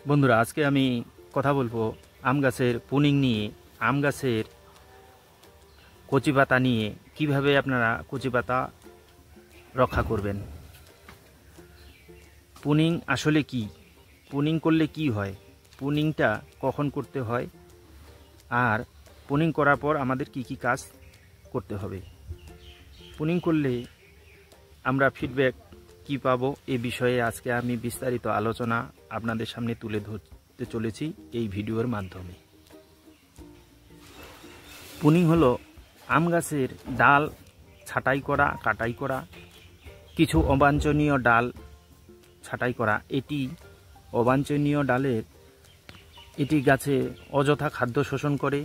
বন্ধুরা, আজকে আমি কথা বলবো আম গাছের পুনিং নিয়ে। আম গাছের কচি পাতা নিয়ে কিভাবে আপনারা কচি পাতা রক্ষা করবেন। পুনিং আসলে কি, পুনিং করলে কি হয়, পুনিংটা কখন করতে হয়, আর পুনিং করার পর আমাদের কি কি কাজ করতে হবে। পুনিং করলে আমরা ফিডব্যাক কি পাবো, এ বিষয়ে আজকে আমি বিস্তারিত আলোচনা আপনাদের সামনে তুলে ধরতে চলেছি এই ভিডিওর মাধ্যমে। পুনিং হলো আম গাছের ডাল ছাঁটাই করা, কাটাই করা, কিছু অবাঞ্ছনীয় ডাল ছাঁটাই করা। এটি অবাঞ্ছনীয় ডালের এটি গাছে অযথা খাদ্য শোষণ করে,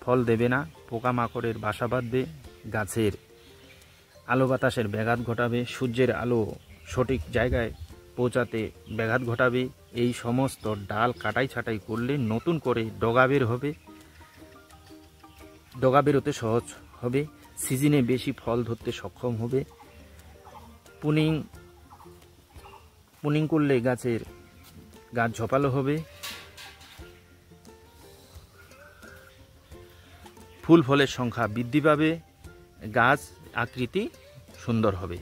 ফল দেবে না, পোকামাকড়ের বাসা বাঁধবে, গাছের আলো বাতাসের ব্যাঘাত ঘটাবে, সূর্যের আলো সঠিক জায়গায় পৌঁছাতে ব্যাঘাত ঘটাবে। এই সমস্ত ডাল কাটাই ছাঁটাই করলে নতুন করে ডগা বের হবে, ডগা বেরোতে সহজ হবে, সিজনে বেশি ফল ধরতে সক্ষম হবে। পুনিং করলে গাছ ঝোপালো হবে, ফুল ফলের সংখ্যা বৃদ্ধি পাবে, গাছ আকৃতি সুন্দর হবে।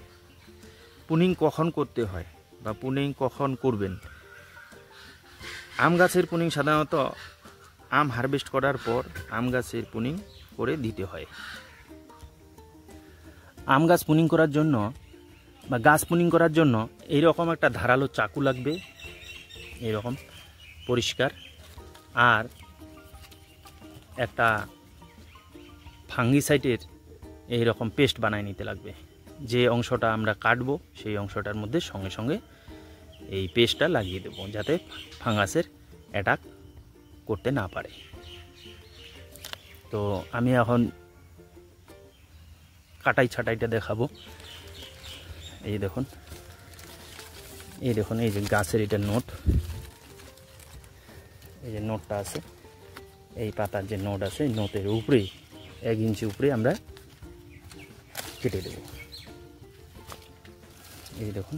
পুনিং কখন করতে হয় বা পুনিং কখন করবেন? আম গাছের পুনিং সাধারণত আম হারভেস্ট করার পর আম গাছের পুনিং করে দিতে হয়। আম গাছ পুনিং করার জন্য বা গাছ পুনিং করার জন্য এইরকম একটা ধারালো চাকু লাগবে, এইরকম পরিষ্কার, আর একটা ফাঙ্গিসাইডের এইরকম পেস্ট বানায় নিতে লাগবে। যে অংশটা আমরা কাটবো সেই অংশটার মধ্যে সঙ্গে সঙ্গে এই পেস্টটা লাগিয়ে দেবো, যাতে ফাঙ্গাসের অ্যাটাক করতে না পারে। তো আমি এখন কাটাই ছাটাইটা দেখাবো। এই দেখুন এই যে গাছের এটা নোট, এই যে নোটটা আছে, এই পাতার যে নোট আছে, নোটের উপরে 1 ইঞ্চি উপরে আমরা কেটে দেব। এই দেখুন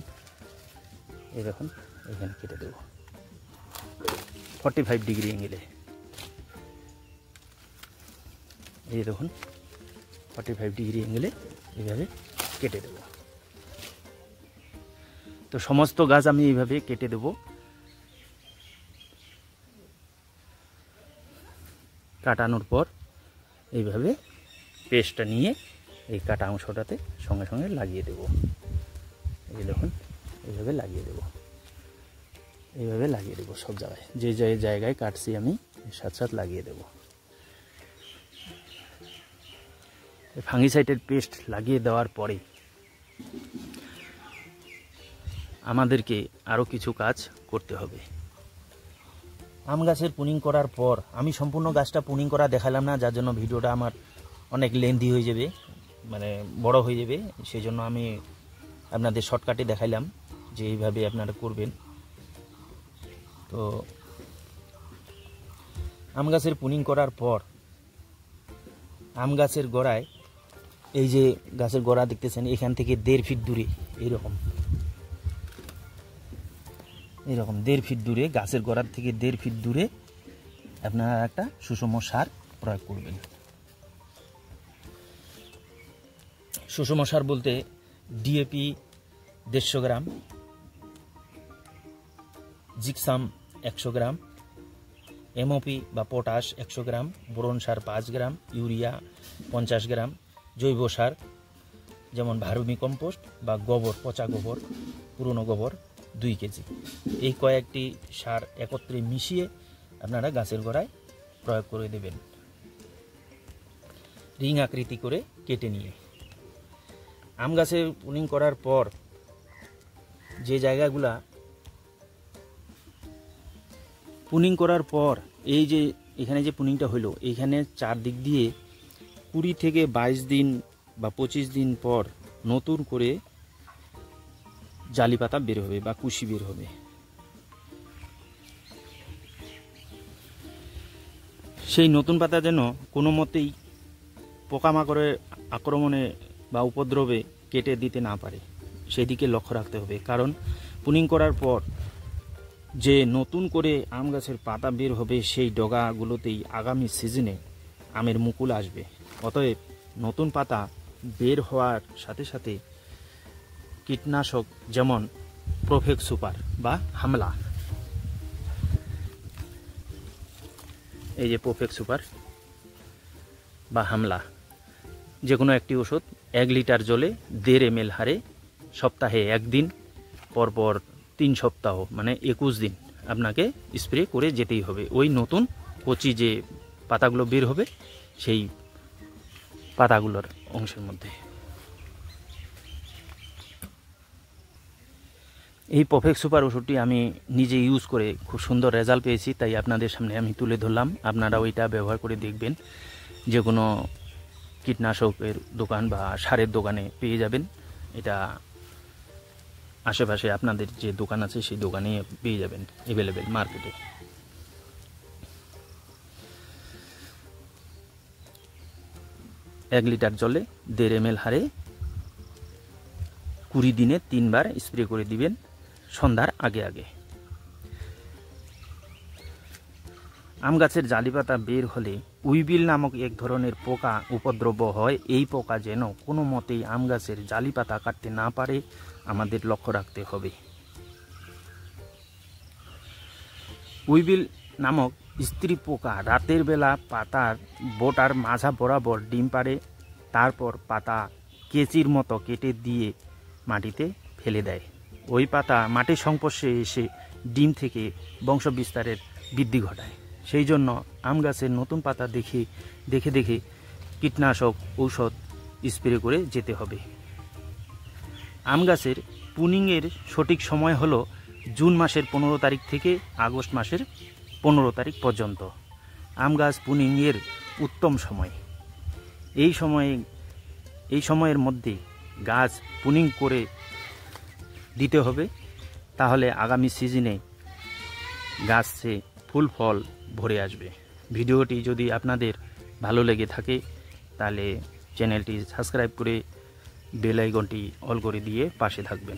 এখানে কেটে দেব 45 ডিগ্রি অ্যাঙ্গেলে। এই দেখুন 45 ডিগ্রি অ্যাঙ্গেলে এইভাবে কেটে দেব। তো সমস্ত গাছ আমি এইভাবে কেটে দেব। কাটানোর পর এইভাবে পেস্টটা নিয়ে এই কাটা অংশটাতে সঙ্গে সঙ্গে লাগিয়ে দেব। এই দেখুন এইভাবে লাগিয়ে দেব, এইভাবে লাগিয়ে দেব সব জায়গায়, যে যে জায়গায় কাটছি আমি সাথে সাথে লাগিয়ে দেব। ফাঙ্গিসাইডের পেস্ট লাগিয়ে দেওয়ার পরে আমাদেরকে আরও কিছু কাজ করতে হবে। আম গাছের পুনিং করার পর আমি সম্পূর্ণ গাছটা পুনিং করা দেখালাম না, যার জন্য ভিডিওটা আমার অনেক লেন্দি হয়ে যাবে, মানে বড় হয়ে যাবে। সেই জন্য আমি আপনাদের শর্টকাটে দেখাইলাম যে এইভাবে আপনারা করবেন। তো আম গাছের পুনিং করার পর আম গাছের গোড়ায়, এই যে গাছের গোড়া দেখতেছেন, এখান থেকে 1.5 ফিট দূরে এইরকম 1.5 ফিট দূরে, গাছের গোড়ার থেকে 1.5 ফিট দূরে আপনারা একটা সুষম সার প্রয়োগ করবেন। সুষম সার বলতে ডিএপি 150 গ্রাম, জিপসাম 100 গ্রাম, এমওপি বা পটাশ 100 গ্রাম, বোরন সার 5 গ্রাম, ইউরিয়া 50 গ্রাম, জৈব সার যেমন ভার্মি কম্পোস্ট বা গোবর, পচা গোবর, পুরনো গোবর 2 কেজি। এই কয়েকটি সার একত্রে মিশিয়ে আপনারা গাছের গোড়ায় প্রয়োগ করে দেবেন, রিং আকৃতি করে কেটে নিয়ে। আম গাছে পুনিং করার পর যে জায়গাগুলা পুনিং করার পর এই যে এখানে যে পুনিংটা হলো, এইখানে চারদিক দিয়ে 20 থেকে 22 দিন বা 25 দিন পর নতুন করে জালি পাতা বের হবে বা কুশি বের হবে। সেই নতুন পাতা যেন কোনো মতেই পোকামাকড়ের আক্রমণে বা উপদ্রবে কেটে দিতে না পারে, সেদিকে লক্ষ্য রাখতে হবে। কারণ পুনিং করার পর যে নতুন করে আম গাছের পাতা বের হবে সেই ডগাগুলোতেই আগামী সিজনে আমের মুকুল আসবে। অতএব নতুন পাতা বের হওয়ার সাথে সাথে কীটনাশক যেমন প্রোফেক্স সুপার বা হামলা, এই যে প্রোফেক্স সুপার বা হামলা, যে কোনো একটি ওষুধ 1 লিটার জলে 1.5 ml হারে সপ্তাহে 1 দিন, পরপর 3 সপ্তাহ মানে 21 দিন আপনাকে স্প্রে করে যেতেই হবে। ওই নতুন কচি যে পাতাগুলো বের হবে সেই পাতাগুলোর অংশের মধ্যে। এই প্রোফেক্স সুপার ওষুধটি আমি নিজে ইউজ করে খুব সুন্দর রেজাল্ট পেয়েছি, তাই আপনাদের সামনে আমি তুলে ধরলাম। আপনারা ওইটা ব্যবহার করে দেখবেন। যে কোনো কীটনাশকের দোকান বা সারের দোকানে পেয়ে যাবেন। এটা আশেপাশে আপনাদের যে দোকান আছে সেই দোকানে পেয়ে যাবেন, অ্যাভেলেবেল মার্কেটে। এক লিটার জলে 1.5 ml হারে 20 দিনে 3 বার স্প্রে করে দিবেন সন্ধ্যার আগে আগে। আম গাছের জালি পাতা বের হলে উইবিল নামক এক ধরনের পোকা উপদ্রব হয়। এই পোকা যেন কোনো মতেই আম গাছের জালি পাতা কাটতে না পারে আমাদের লক্ষ্য রাখতে হবে। উইবিল নামক স্ত্রী পোকা রাতের বেলা পাতার বোটার মাঝা বরাবর ডিম পাড়ে, তারপর পাতা কেচির মতো কেটে দিয়ে মাটিতে ফেলে দেয়। ওই পাতা মাটির সংস্পর্শে এসে ডিম থেকে বংশ বিস্তারের বৃদ্ধি ঘটায়। সেই জন্য আম গাছের নতুন পাতা দেখে দেখে কীটনাশক ঔষধ স্প্রে করে যেতে হবে। আম গাছের প্রুনিংয়ের সঠিক সময় হলো জুন মাসের 15 তারিখ থেকে আগস্ট মাসের 15 তারিখ পর্যন্ত আম গাছ প্রুনিংয়ের উত্তম সময়। এই সময়ের মধ্যে গাছ প্রুনিং করে দিতে হবে, তাহলে আগামী সিজনে গাছে ফুল ফল ভরে আসবে। ভিডিওটি যদি আপনাদের ভালো লেগে থাকে তাহলে চ্যানেলটি সাবস্ক্রাইব করে বেল আইকনটি অল করে দিয়ে পাশে থাকবেন।